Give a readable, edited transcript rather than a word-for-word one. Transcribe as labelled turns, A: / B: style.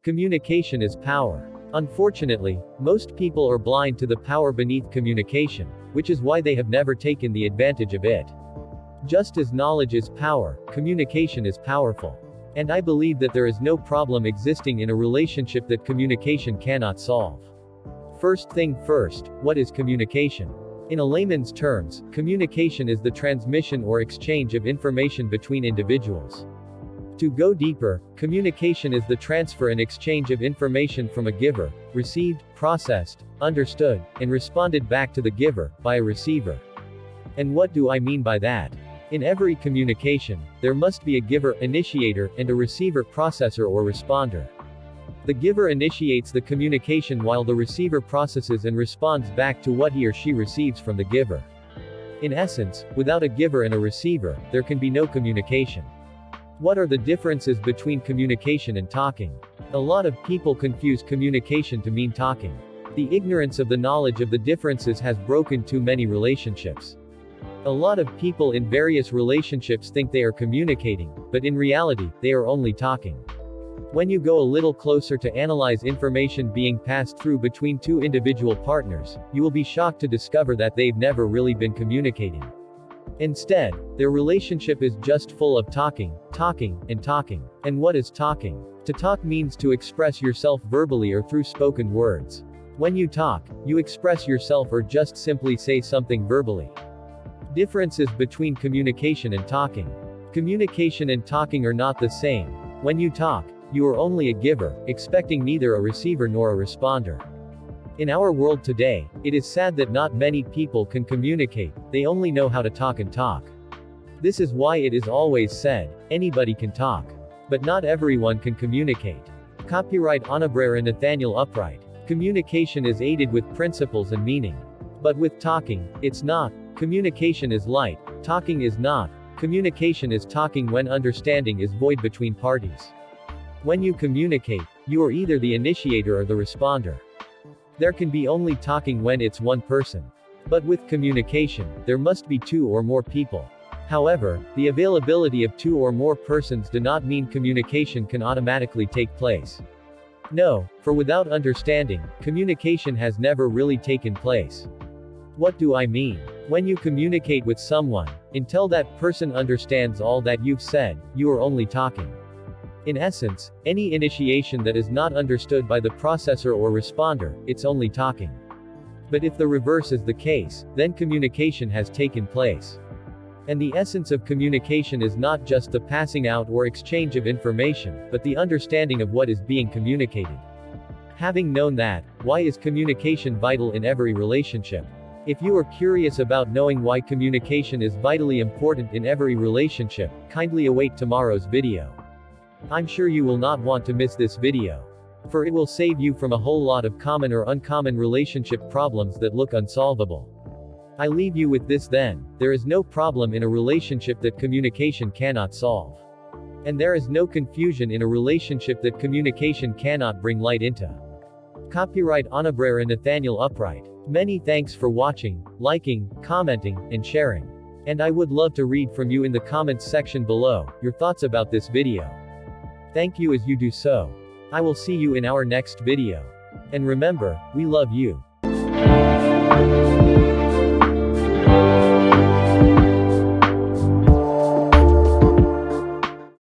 A: Communication is power. Unfortunately, most people are blind to the power beneath communication, which is why they have never taken the advantage of it. Just as knowledge is power, communication is powerful. And I believe that there is no problem existing in a relationship that communication cannot solve. First thing first, what is communication? In a layman's terms, communication is the transmission or exchange of information between individuals. To go deeper, communication is the transfer and exchange of information from a giver, received, processed, understood, and responded back to the giver, by a receiver. And what do I mean by that? In every communication, there must be a giver, initiator, and a receiver, processor or responder. The giver initiates the communication while the receiver processes and responds back to what he or she receives from the giver. In essence, without a giver and a receiver, there can be no communication. What are the differences between communication and talking? A lot of people confuse communication to mean talking. The ignorance of the knowledge of the differences has broken too many relationships. A lot of people in various relationships think they are communicating, but in reality, they are only talking. When you go a little closer to analyze information being passed through between two individual partners, you will be shocked to discover that they've never really been communicating. Instead, their relationship is just full of talking, and talking. And what is talking? To talk means to express yourself verbally or through spoken words. When you talk, you express yourself or just simply say something verbally. Differences between communication and talking. Communication and talking are not the same. When you talk, you are only a giver, expecting neither a receiver nor a responder. In our world today, it is sad that not many people can communicate, they only know how to talk and talk. This is why it is always said, anybody can talk. But not everyone can communicate. Copyright Honorary Nathaniel Upright. Communication is aided with principles and meaning. But with talking, it's not. Communication is light, talking is not. Communication is talking when understanding is void between parties. When you communicate, you are either the initiator or the responder. There can be only talking when it's one person. But with communication, there must be two or more people. However, the availability of two or more persons do not mean communication can automatically take place. No, for without understanding, communication has never really taken place. What do I mean? When you communicate with someone, until that person understands all that you've said, you are only talking. In essence, any initiation that is not understood by the processor or responder, it's only talking. But if the reverse is the case, then communication has taken place. And the essence of communication is not just the passing out or exchange of information, but the understanding of what is being communicated. Having known that, why is communication vital in every relationship? If you are curious about knowing why communication is vitally important in every relationship, kindly await tomorrow's video. I'm sure you will not want to miss this video. For it will save you from a whole lot of common or uncommon relationship problems that look unsolvable. I leave you with this then, there is no problem in a relationship that communication cannot solve. And there is no confusion in a relationship that communication cannot bring light into. Copyright Honorary Nathaniel Upright. Many thanks for watching, liking, commenting, and sharing. And I would love to read from you in the comments section below, your thoughts about this video. Thank you as you do so. I will see you in our next video. And remember, we love you.